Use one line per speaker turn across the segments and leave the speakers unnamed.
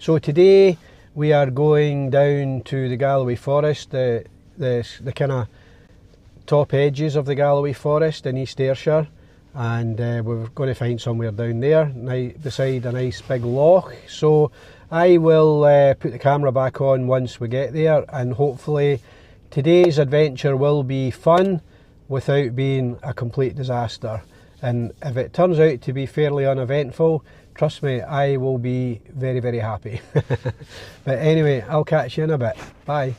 So today we are going down to the Galloway forest, the kind of top edges of the Galloway forest in East Ayrshire, and we're going to find somewhere down there beside a nice big loch. So I will put the camera back on once we get there, and hopefully today's adventure will be fun without being a complete disaster. And if it turns out to be fairly uneventful, trust me, I will be very, very happy. But anyway, I'll catch you in a bit. Bye.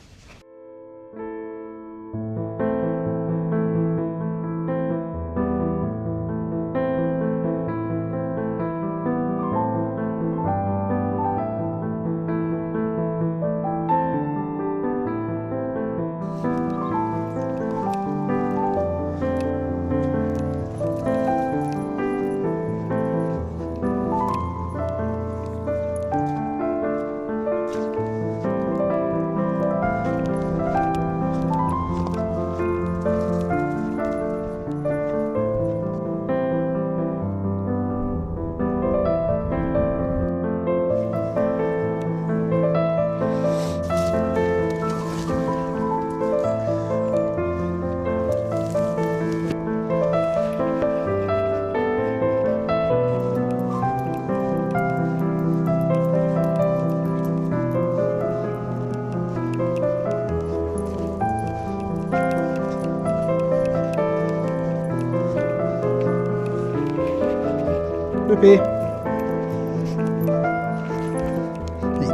Snoopy,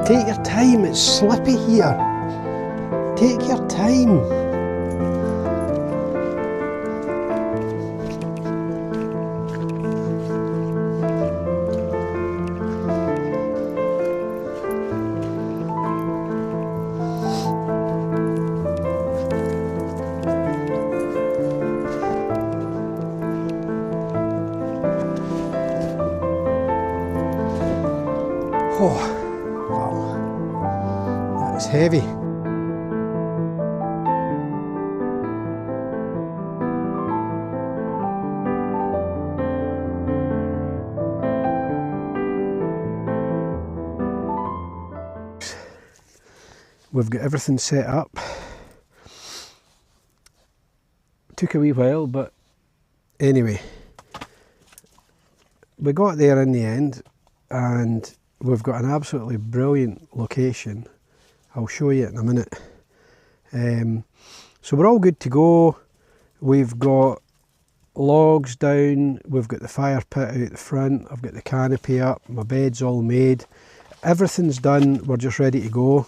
take your time, it's slippy here. Take your time. Oh, wow, that's heavy. We've got everything set up. Took a wee while, but anyway, we got there in the end, and we've got an absolutely brilliant location. I'll show you it in a minute. So we're all good to go. We've got logs down, we've got the fire pit out the front, I've got the canopy up, my bed's all made. Everything's done, we're just ready to go.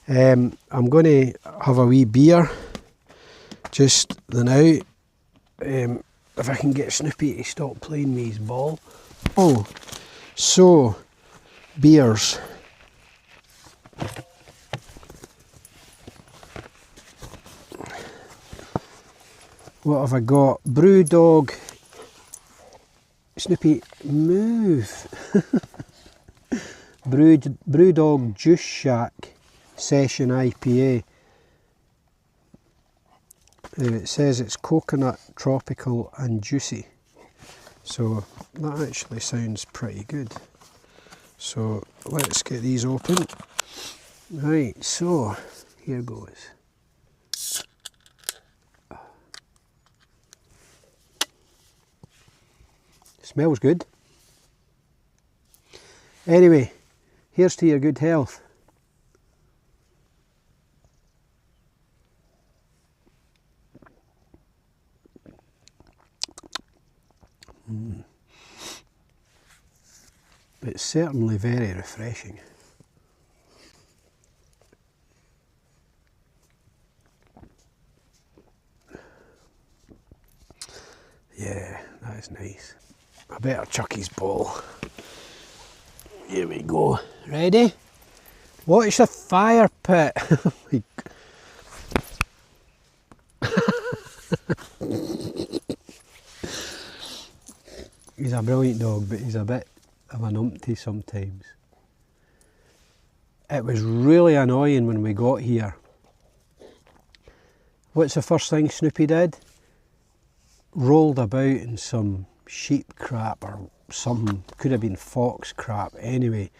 I'm going to have a wee beer just the now. If I can get Snoopy to stop playing with his ball. Oh, so beers. What have I got? Brewdog. Snoopy, move. Brewdog Juice Shack Session IPA. It says it's coconut, tropical and juicy. So that actually sounds pretty good. So let's get these open. Right, so here goes. Smells good. Anyway, here's to your good health. It's certainly very refreshing. Yeah, that is nice. I better chuck his ball. Here we go. Ready? Watch the fire pit. He's a brilliant dog, but he's a bit of an umpty sometimes. It was really annoying when we got here. What's the first thing Snoopy did? Rolled about in some sheep crap or something, could have been fox crap. Anyway,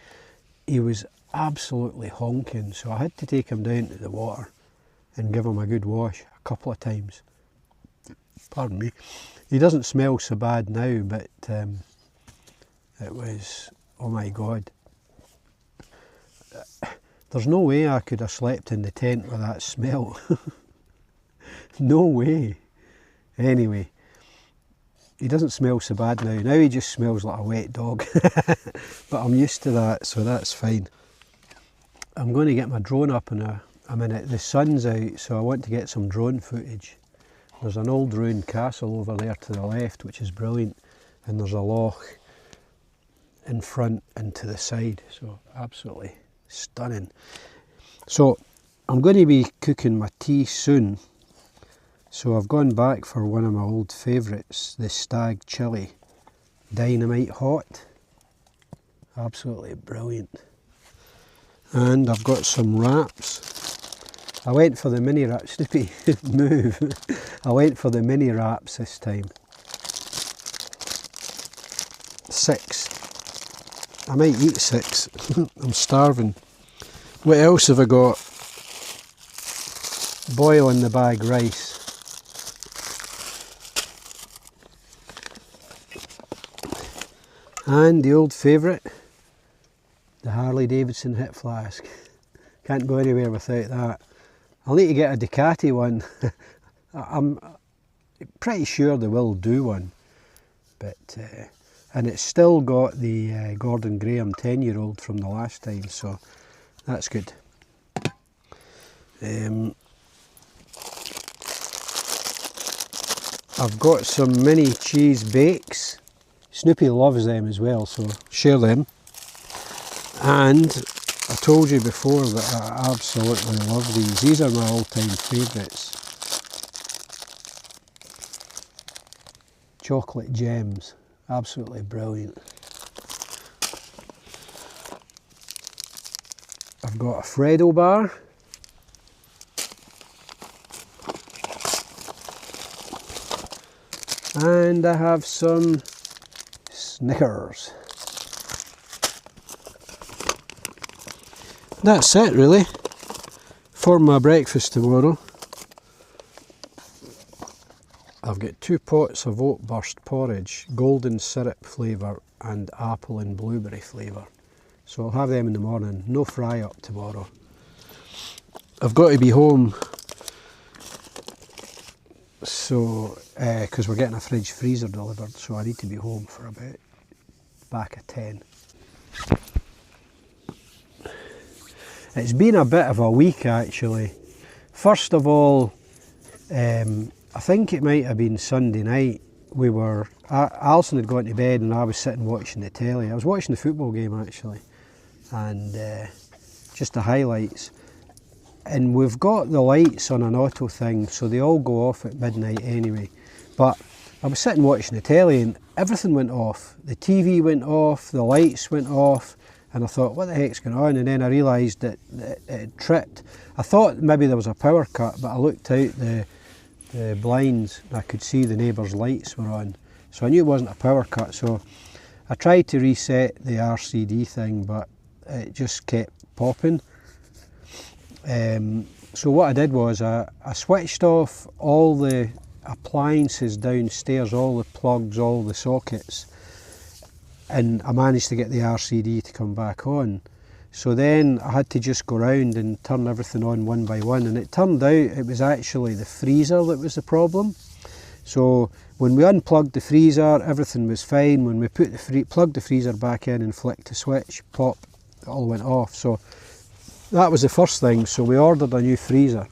he was absolutely honking, so I had to take him down to the water and give him a good wash a couple of times. Pardon me. He doesn't smell so bad now, but it was, oh my God. There's no way I could have slept in the tent with that smell. No way. Anyway, he doesn't smell so bad now. Now he just smells like a wet dog. But I'm used to that, so that's fine. I'm going to get my drone up in a minute. The sun's out, so I want to get some drone footage. There's an old ruined castle over there to the left, which is brilliant, and there's a loch in front and to the side, so absolutely stunning. So I'm going to be cooking my tea soon, so I've gone back for one of my old favourites, the stag chilli, dynamite hot, absolutely brilliant. And I've got some wraps. I went for the mini wraps. Snoopy, move. I went for the mini wraps this time. 6. I might eat 6. I'm starving. What else have I got? Boil in the bag rice. And the old favourite, the Harley Davidson hip flask. Can't go anywhere without that. I'll need to get a Ducati one. I'm pretty sure they will do one, but and it's still got the Gordon Graham 10-year-old from the last time, so that's good. I've got some mini cheese bakes. Snoopy loves them as well, so share them. And I told you before that I absolutely love these. These are my all-time favourites. Chocolate gems, absolutely brilliant. I've got a Freddo bar. And I have some Snickers. That's it really for my breakfast tomorrow. I've got 2 pots of oat burst porridge, golden syrup flavour and apple and blueberry flavour. So I'll have them in the morning, no fry up tomorrow. I've got to be home, so because we're getting a fridge freezer delivered, so I need to be home for about back at 10. It's been a bit of a week actually. First of all, I think it might have been Sunday night. Alison had gone to bed and I was sitting watching the telly. I was watching the football game actually, and just the highlights. And we've got the lights on an auto thing, so they all go off at midnight anyway. But I was sitting watching the telly and everything went off. The TV went off, the lights went off, and I thought, what the heck's going on? And then I realised that it had tripped. I thought maybe there was a power cut, but I looked out the blinds and I could see the neighbour's lights were on. So I knew it wasn't a power cut, so I tried to reset the RCD thing, but it just kept popping. So what I did was I switched off all the appliances downstairs, all the plugs, all the sockets, and I managed to get the RCD to come back on. So then I had to just go round and turn everything on one by one, and it turned out it was actually the freezer that was the problem. So when we unplugged the freezer, everything was fine. When we put plugged the freezer back in and flicked the switch, pop, it all went off. So that was the first thing, so we ordered a new freezer.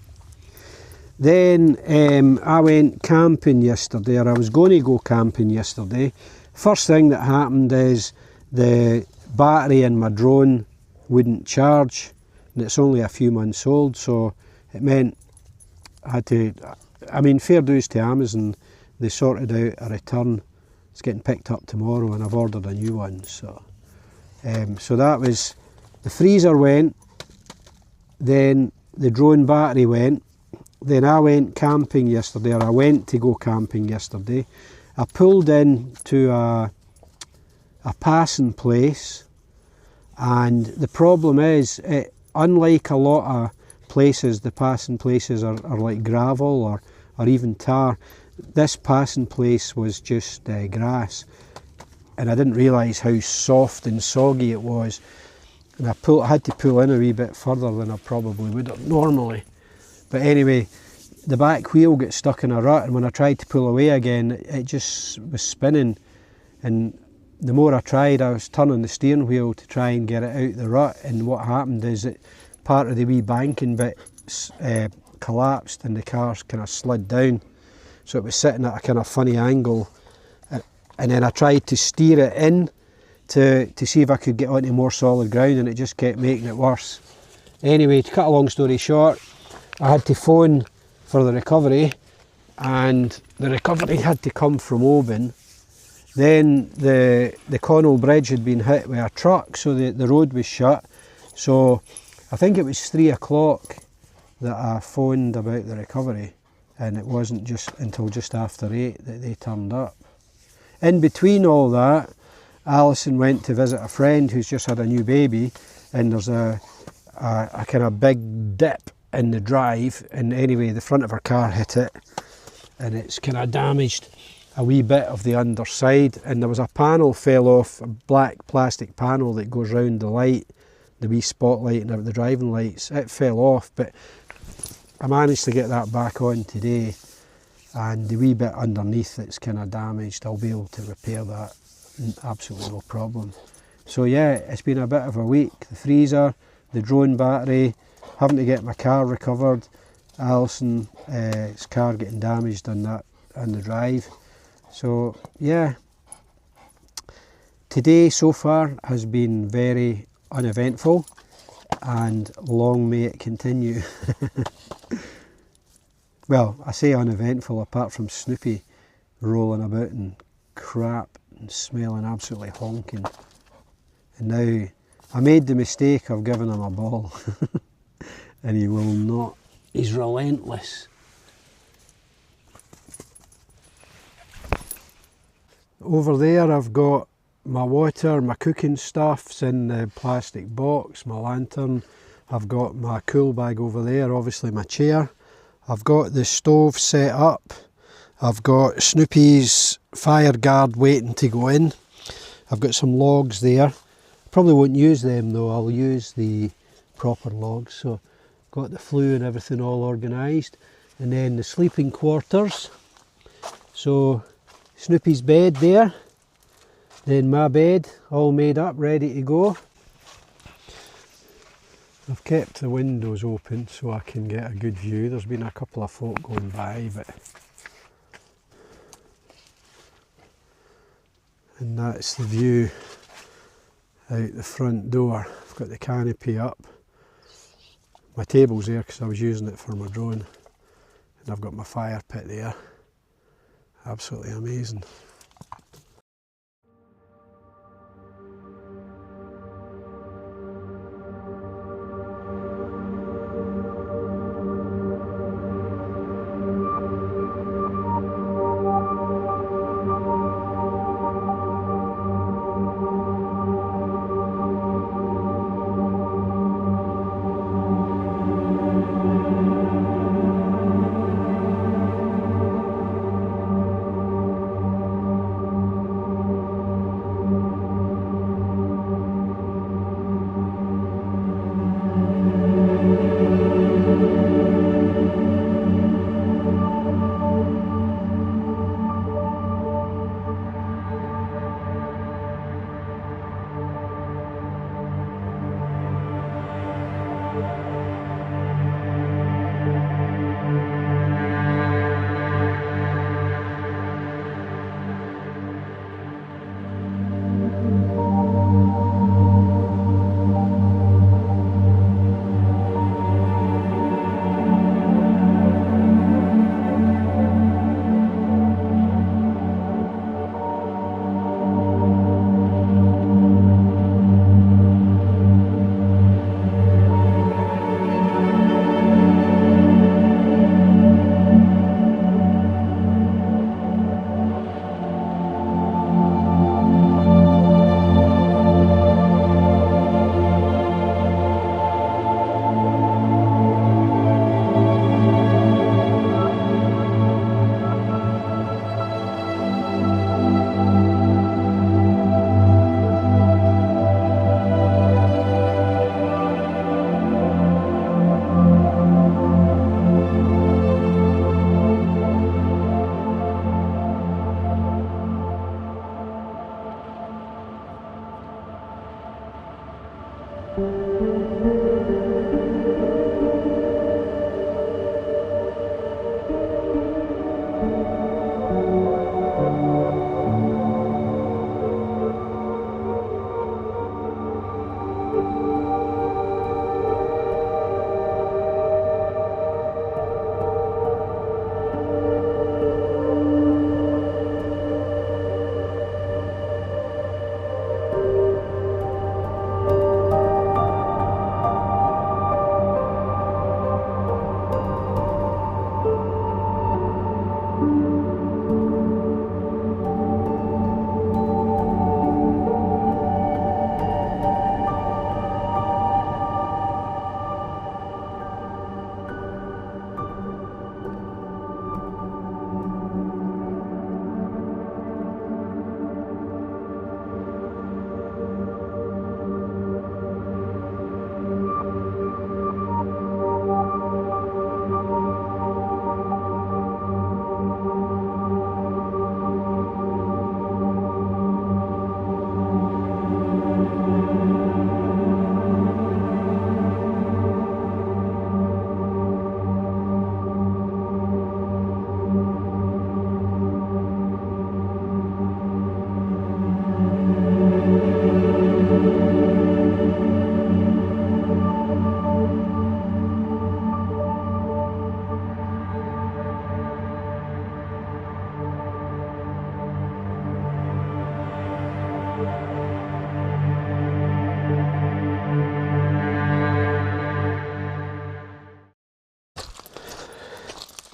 Then I went camping yesterday, or I was going to go camping yesterday. First thing that happened is the battery in my drone wouldn't charge, and it's only a few months old, so it meant I had to, I mean, fair dues to Amazon, they sorted out a return. It's getting picked up tomorrow and I've ordered a new one. So so that was, the freezer went, then the drone battery went, then I went camping yesterday, or I went to go camping yesterday. I pulled in to a passing place, And the problem is, unlike a lot of places, the passing places are like gravel or even tar. This passing place was just grass, and I didn't realise how soft and soggy it was. And I had to pull in a wee bit further than I probably would have normally. But anyway, the back wheel got stuck in a rut, and when I tried to pull away again, it just was spinning. And the more I tried, I was turning the steering wheel to try and get it out the rut, and what happened is that part of the wee banking bit collapsed and the car kind of slid down. So it was sitting at a kind of funny angle, and then I tried to steer it in to see if I could get onto more solid ground, and it just kept making it worse. Anyway, to cut a long story short, I had to phone for the recovery, and the recovery had to come from Oban. Then the Connell Bridge had been hit with a truck, so the road was shut. So I think it was 3 o'clock that I phoned about the recovery, and it wasn't just until just after 8 that they turned up. In between all that, Alison went to visit a friend who's just had a new baby, and there's a kind of big dip in the drive, and anyway the front of her car hit it, and it's kind of damaged a wee bit of the underside, and there was a panel fell off, a black plastic panel that goes round the light, the wee spotlight and the driving lights. It fell off, but I managed to get that back on today, and the wee bit underneath that's kind of damaged, I'll be able to repair that, absolutely no problem. So yeah, it's been a bit of a week. The freezer, the drone battery, having to get my car recovered, Alison's car getting damaged on the drive. So yeah, today so far has been very uneventful, and long may it continue. Well, I say uneventful apart from Snoopy rolling about in crap and smelling absolutely honking. And now I made the mistake of giving him a ball and he will not. He's relentless. Over there I've got my water, my cooking stuff's in the plastic box, my lantern. I've got my cool bag over there, obviously my chair. I've got the stove set up. I've got Snoopy's fire guard waiting to go in. I've got some logs there. Probably won't use them though, I'll use the proper logs. So got the flue and everything all organised. And then the sleeping quarters. So Snoopy's bed there. Then my bed all made up, ready to go. I've kept the windows open so I can get a good view. There's been a couple of folk going by, but and that's the view out the front door. I've got the canopy up. My table's there because I was using it for my drone, and I've got my fire pit there. Absolutely amazing.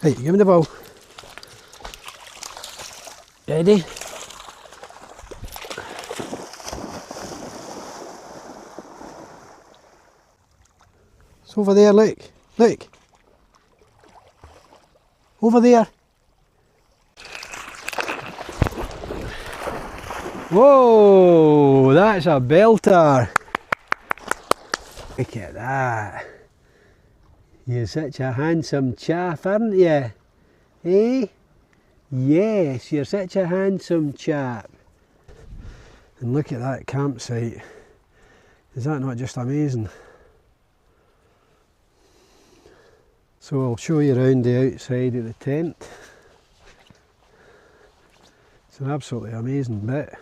Right, give me the ball. Ready? It's over there, look. Look. Over there. Whoa, that's a belter. Look at that. You're such a handsome chap, aren't you? Eh? Yes, you're such a handsome chap. And look at that campsite. Is that not just amazing? So I'll show you around the outside of the tent. It's an absolutely amazing bit.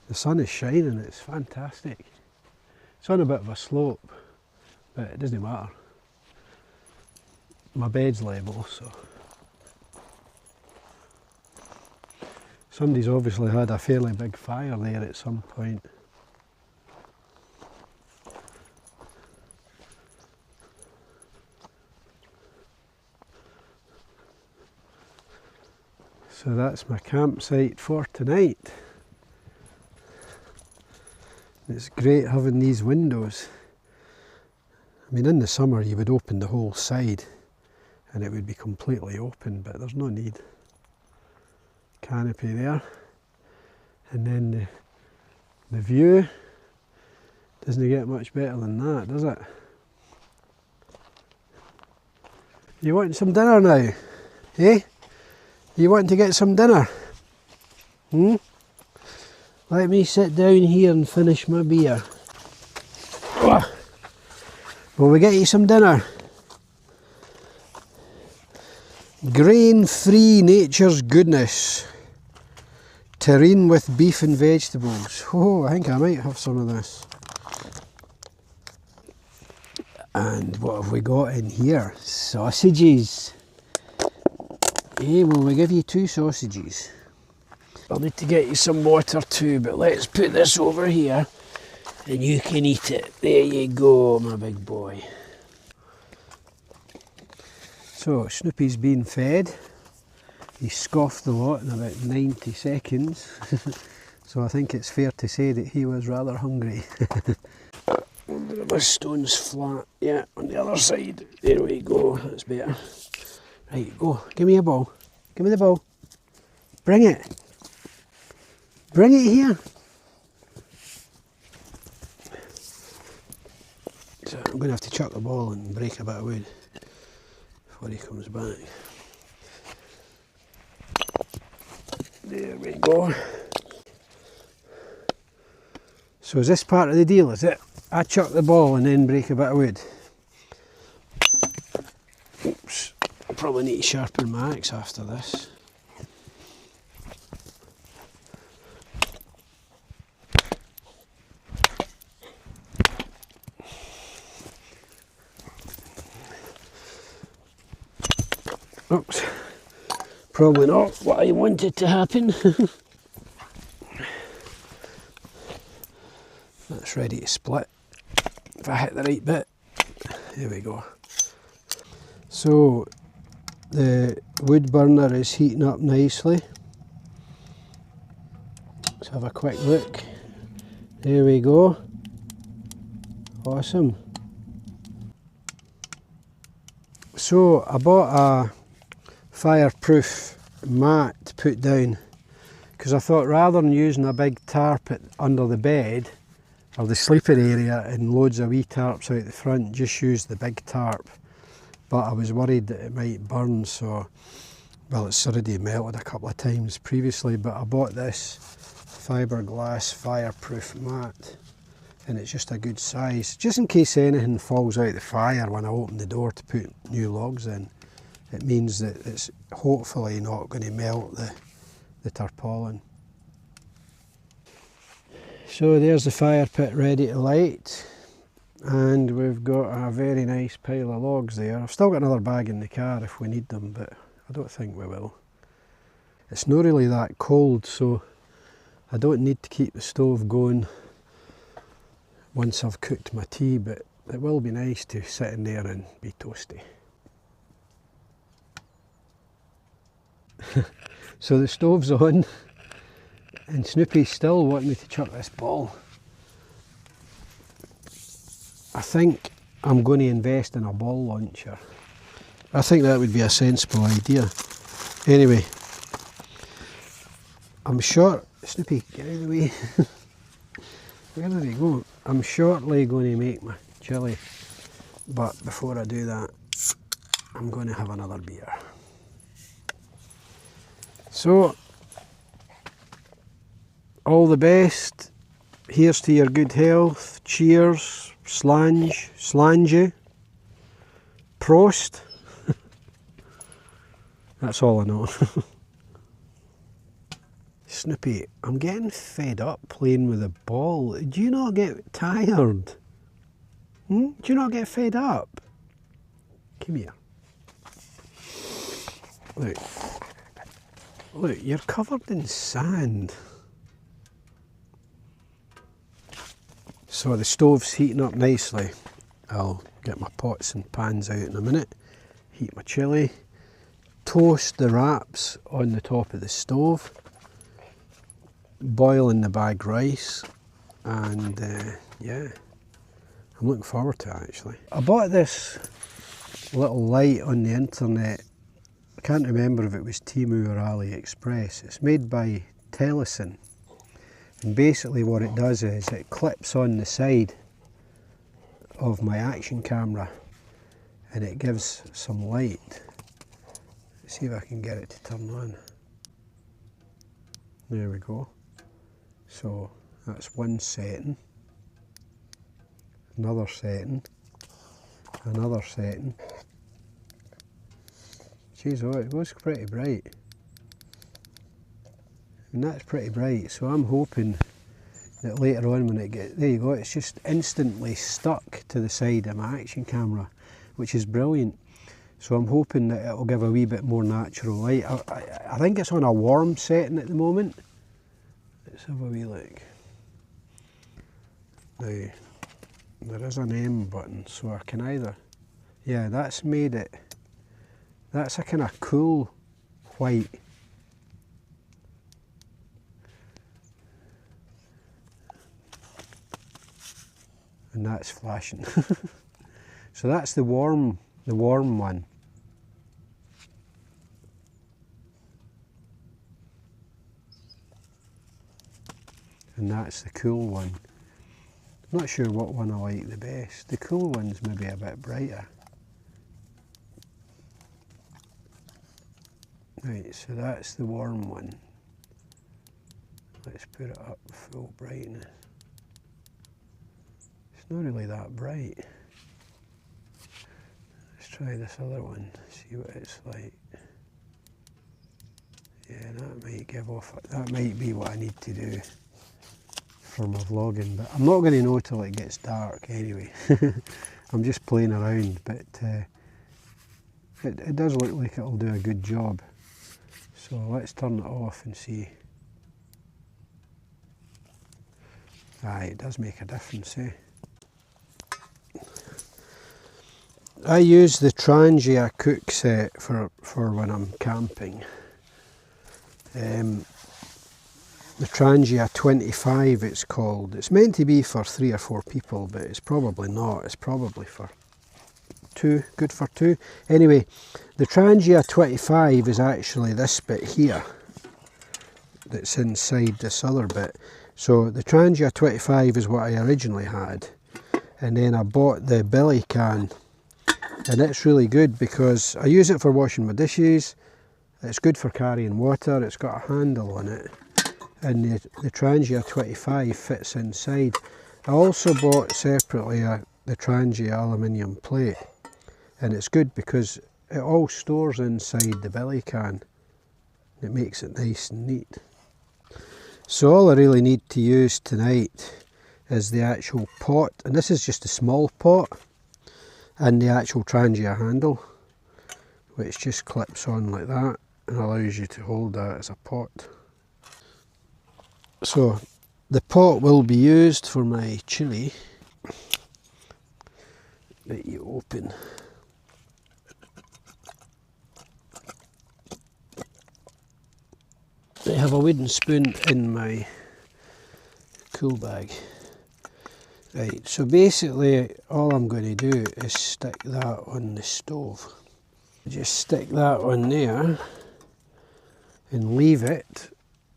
The sun is shining, it's fantastic. It's on a bit of a slope, but it doesn't matter. My bed's level, so. Somebody's obviously had a fairly big fire there at some point. So that's my campsite for tonight. It's great having these windows. I mean, in the summer you would open the whole side and it would be completely open, but there's no need. Canopy there, and then the view doesn't get much better than that, does it? You want some dinner now? Eh? You want to get some dinner? Let me sit down here and finish my beer. Will we get you some dinner? Grain-free nature's goodness. Terrine with beef and vegetables. Oh, I think I might have some of this. And what have we got in here? Sausages. Will we give you 2 sausages? I'll need to get you some water too, but let's put this over here and you can eat it. There you go, my big boy. So, Snoopy's been fed. He scoffed the lot in about 90 seconds. So I think it's fair to say that he was rather hungry. Wonder if this stone's flat. Yeah, on the other side. There we go, that's better. Right, go, give me a ball. Give me the ball. Bring it. Bring it here. So I'm going to have to chuck the ball and break a bit of wood before he comes back. There we go. So is this part of the deal, is it? I chuck the ball and then break a bit of wood. Oops, I probably need to sharpen my axe after this. Oops, probably not what I wanted to happen. That's ready to split. If I hit the right bit, there we go. So the wood burner is heating up nicely. Let's have a quick look. There we go. Awesome. So I bought a fireproof mat to put down because I thought rather than using a big tarp under the bed or the sleeping area and loads of wee tarps out the front, just use the big tarp. But I was worried that it might burn, so, well, it's already melted a couple of times previously, but I bought this fiberglass fireproof mat and it's just a good size, just in case anything falls out the fire when I open the door to put new logs in. It means that it's hopefully not going to melt the tarpaulin. So there's the fire pit ready to light, and we've got a very nice pile of logs there. I've still got another bag in the car if we need them, but I don't think we will. It's not really that cold, so I don't need to keep the stove going once I've cooked my tea, but it will be nice to sit in there and be toasty. So the stove's on and Snoopy's still wanting me to chuck this ball. I think I'm going to invest in a ball launcher. I think that would be a sensible idea. Anyway, I'm sure... Snoopy, get out of the way. Where did he go? I'm shortly going to make my chilli, but before I do that, I'm going to have another beer. So, all the best. Here's to your good health. Cheers. Slange. Prost. That's all I know. Snoopy, I'm getting fed up playing with the ball. Do you not get tired? Do you not get fed up? Come here. Look. Look, you're covered in sand. So the stove's heating up nicely. I'll get my pots and pans out in a minute. Heat my chilli. Toast the wraps on the top of the stove. Boil in the bagged rice. And yeah, I'm looking forward to it actually. I bought this little light on the internet. I can't remember if it was Temu or AliExpress. It's made by Telison. And basically what it does is it clips on the side of my action camera and it gives some light. Let's see if I can get it to turn on. There we go. So that's one setting, another setting, another setting. Jeez, oh, it goes pretty bright. And that's pretty bright, so I'm hoping that later on when it gets, there you go, it's just instantly stuck to the side of my action camera, which is brilliant. So I'm hoping that it'll give a wee bit more natural light. I think it's on a warm setting at the moment. Let's have a wee look. Now, there is an M button, so I can either, yeah, that's made it, that's a kind of cool white. And that's flashing. So that's the warm one. And that's the cool one. I'm not sure what one I like the best. The cool one's maybe a bit brighter. Right, so that's the warm one. Let's put it up full brightness. It's not really that bright. Let's try this other one, see what it's like. Yeah, that might give off, that might be what I need to do for my vlogging, but I'm not going to know till it gets dark anyway. I'm just playing around, but it does look like it'll do a good job. So let's turn it off and see. Aye, it does make a difference, eh? I use the Trangia cook set for when I'm camping. The Trangia 25 it's called. It's meant to be for 3 or 4 people, but it's probably not. It's probably for 2, good for 2. Anyway, the Trangia 25 is actually this bit here that's inside this other bit. So the Trangia 25 is what I originally had, and then I bought the belly can, and it's really good because I use it for washing my dishes. It's good for carrying water. It's got a handle on it, and the Trangia 25 fits inside. I also bought separately the Trangia aluminium plate, and it's good because it all stores inside the belly can. It makes it nice and neat. So all I really need to use tonight is the actual pot, and this is just a small pot, and the actual Trangia handle, which just clips on like that and allows you to hold that as a pot. So the pot will be used for my chilli that you open. I have a wooden spoon in my cool bag. Right, so basically all I'm going to do is stick that on the stove. Just stick that on there and leave it.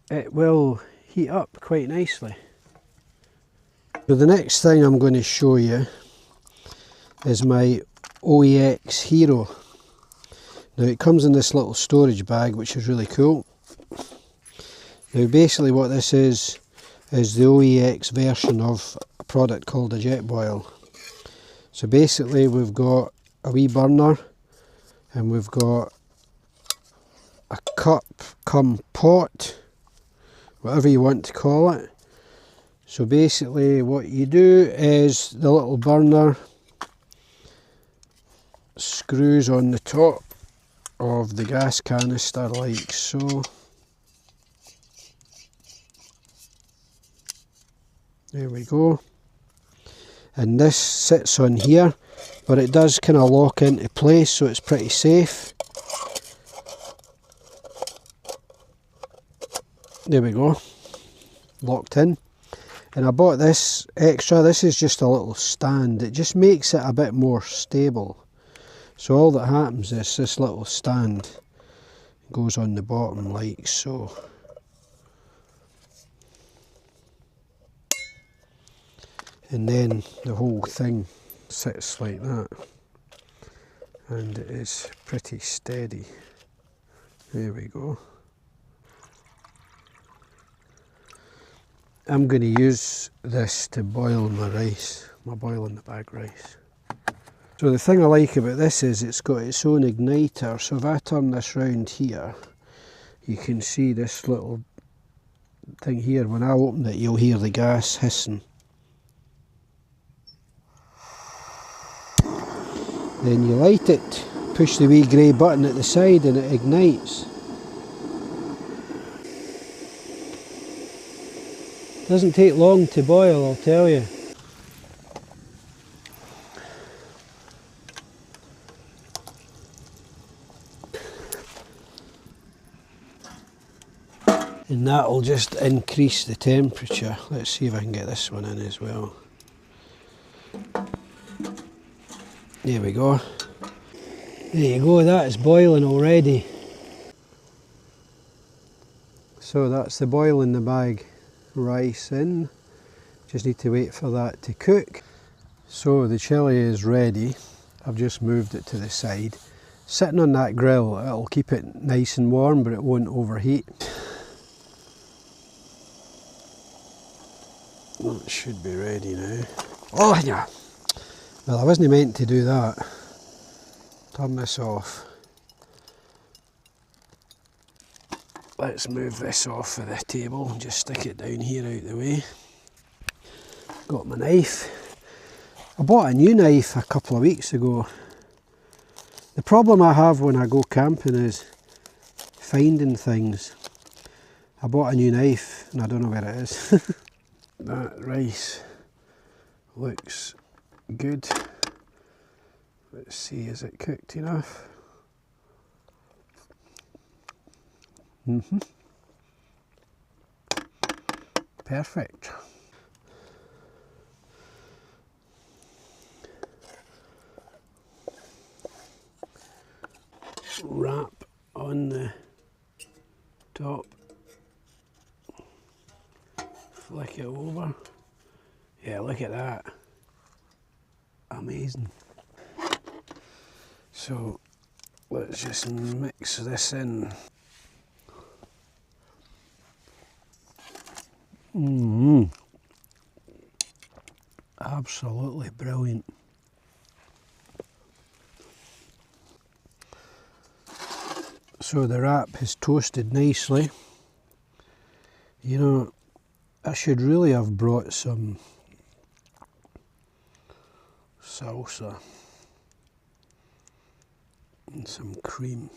It will heat up quite nicely. So the next thing I'm going to show you is my OEX Hero. Now it comes in this little storage bag, which is really cool. Now basically what this is the OEX version of a product called a jet boil. So basically we've got a wee burner, and we've got a cup cum pot, whatever you want to call it. So basically what you do is the little burner screws on the top of the gas canister like so. There we go. And this sits on here, but it does kind of lock into place, so it's pretty safe. There we go, locked in. And I bought this extra. This is just a little stand. It just makes it a bit more stable. So all that happens is this little stand goes on the bottom like so. And then the whole thing sits like that, and it is pretty steady. There we go. I'm going to use this to boil my rice, my boil in the bag rice. So the thing I like about this is it's got its own igniter, so if I turn this round here, you can see this little thing here. When I open it, you'll hear the gas hissing. Then you light it, push the wee grey button at the side and it ignites. Doesn't take long to boil, I'll tell you. And that'll just increase the temperature. Let's see if I can get this one in as well. There we go. There you go, that is boiling already. So that's the boil in the bag rice in. Just need to wait for that to cook. So the chilli is ready. I've just moved it to the side. Sitting on that grill, it'll keep it nice and warm, but it won't overheat. That should be ready now. Oh yeah. Well, I wasn't meant to do that. Turn this off. Let's move this off of the table and just stick it down here out the way. Got my knife. I bought a new knife a couple of weeks ago. The problem I have when I go camping is finding things. I bought a new knife and I don't know where it is. That rice looks good. Let's see, is it cooked enough? Perfect. Wrap on the top, flick it over. Yeah, look at that. Amazing. So let's just mix this in. Absolutely brilliant. So the wrap has toasted nicely. You know, I should really have brought some salsa and some cream.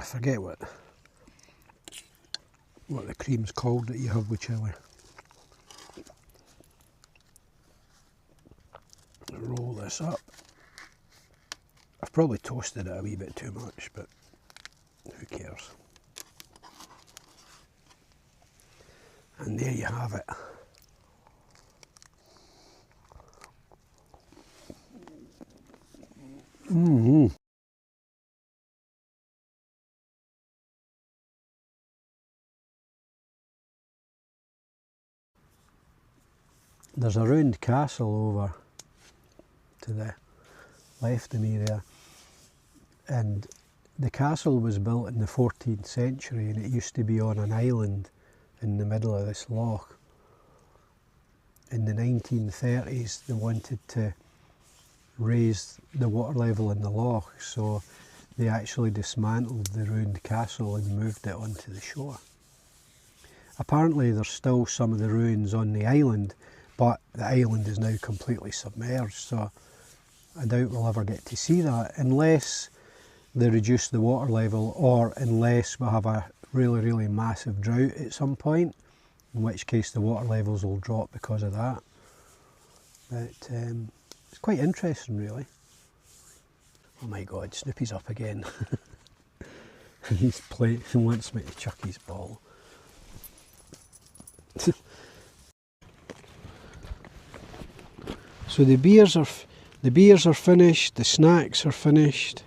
I forget what the cream's called that you have with chili. Roll this up. I've probably toasted it a wee bit too much, but who cares? And there you have it. There's a ruined castle over to the left of me there, and the castle was built in the 14th century and it used to be on an island in the middle of this loch. In the 1930s they wanted to raise the water level in the loch, so they actually dismantled the ruined castle and moved it onto the shore. Apparently there's still some of the ruins on the island, but the island is now completely submerged, so I doubt we'll ever get to see that unless they reduce the water level, or unless we have a really massive drought at some point, in which case the water levels will drop because of that. But it's quite interesting really. Oh my god, Snoopy's up again. He's playing, he wants me to chuck his ball. So the beers are finished, the snacks are finished.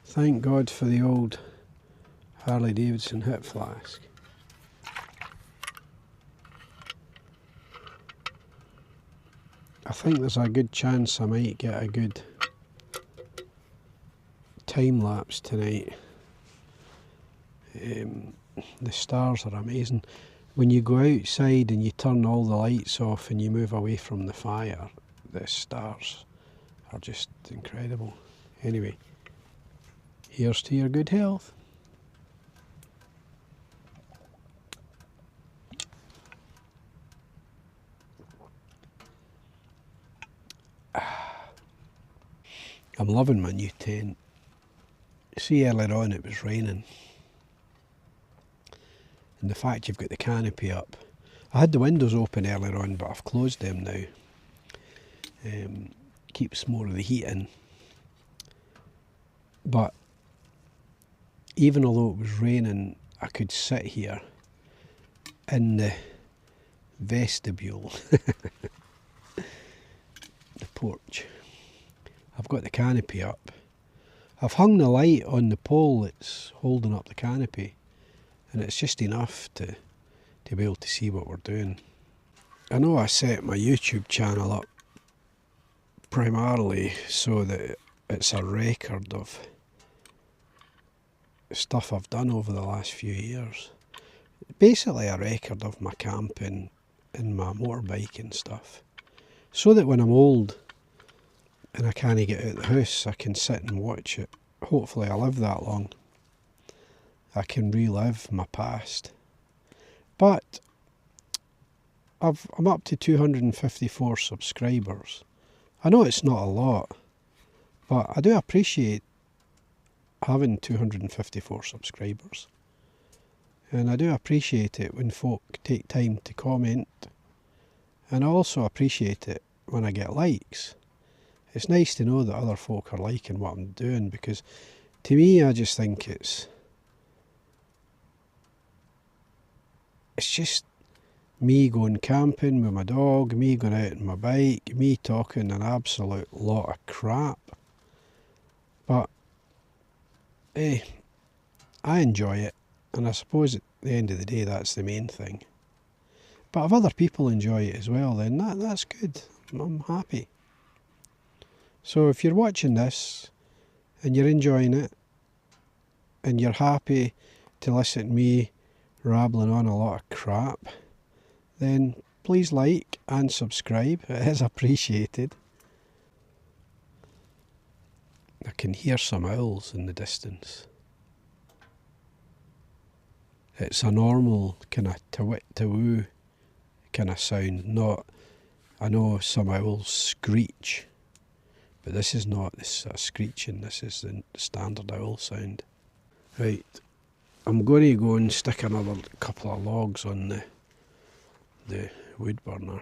Thank God for the old Harley Davidson hip flask. I think there's a good chance I might get a good time lapse tonight. The stars are amazing. When you go outside and you turn all the lights off and you move away from the fire, the stars are just incredible. Anyway, here's to your good health. I'm loving my new tent. See, earlier on it was raining, and the fact you've got the canopy up. I had the windows open earlier on, but I've closed them now. Keeps more of the heat in. But even although it was raining, I could sit here in the vestibule, the porch. I've got the canopy up. I've hung the light on the pole that's holding up the canopy, and it's just enough to be able to see what we're doing. I know I set my YouTube channel up primarily so that it's a record of stuff I've done over the last few years. Basically a record of my camping in my motorbike and stuff, so that when I'm old and I can't get out of the house, I can sit and watch it. Hopefully I live that long. I can relive my past. But I'm up to 254 subscribers. I know it's not a lot, but I do appreciate having 254 subscribers. And I do appreciate it when folk take time to comment. And I also appreciate it when I get likes. It's nice to know that other folk are liking what I'm doing, because to me, I just think it's just me going camping with my dog, me going out on my bike, me talking an absolute lot of crap. But I enjoy it, and I suppose at the end of the day that's the main thing. But if other people enjoy it as well, then that's good. I'm happy. So if you're watching this and you're enjoying it and you're happy to listen to me rambling on a lot of crap, then please like and subscribe. It is appreciated. I can hear some owls in the distance. It's a normal kind of to-wit to-woo kind of sound. Not, I know some owls screech, but this is not this screeching. This is the standard owl sound. Right, I'm going to go and stick another couple of logs on the wood burner,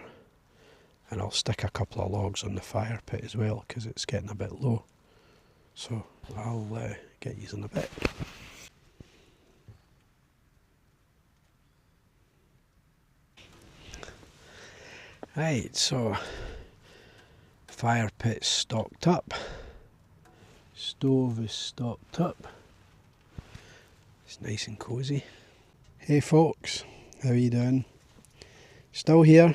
and I'll stick a couple of logs on the fire pit as well, because it's getting a bit low. So I'll get using a bit. Right, so fire pit's stocked up, stove is stocked up, it's nice and cosy. Hey folks, how you doing? Still here.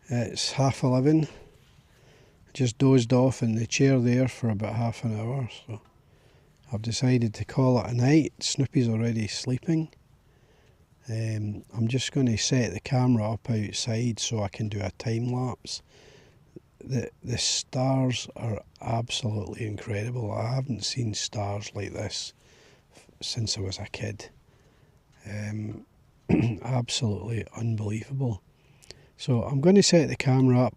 It's 11:30. Just dozed off in the chair there for about half an hour, so I've decided to call it a night. Snoopy's already sleeping. I'm just going to set the camera up outside so I can do a time lapse. The stars are absolutely incredible. I haven't seen stars like this since I was a kid. Absolutely unbelievable. So I'm going to set the camera up,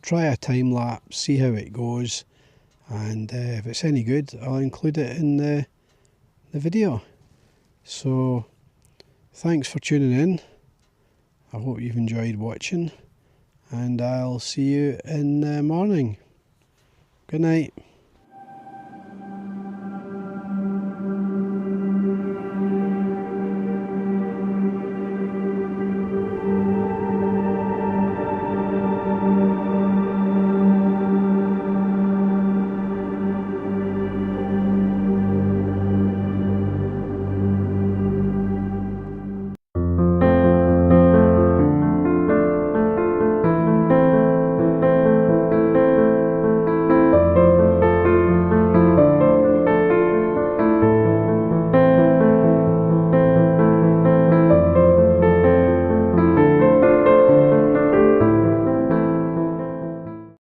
try a time lapse, see how it goes, and if it's any good I'll include it in the video. So thanks for tuning in. I hope you've enjoyed watching, and I'll see you in the morning. Good night.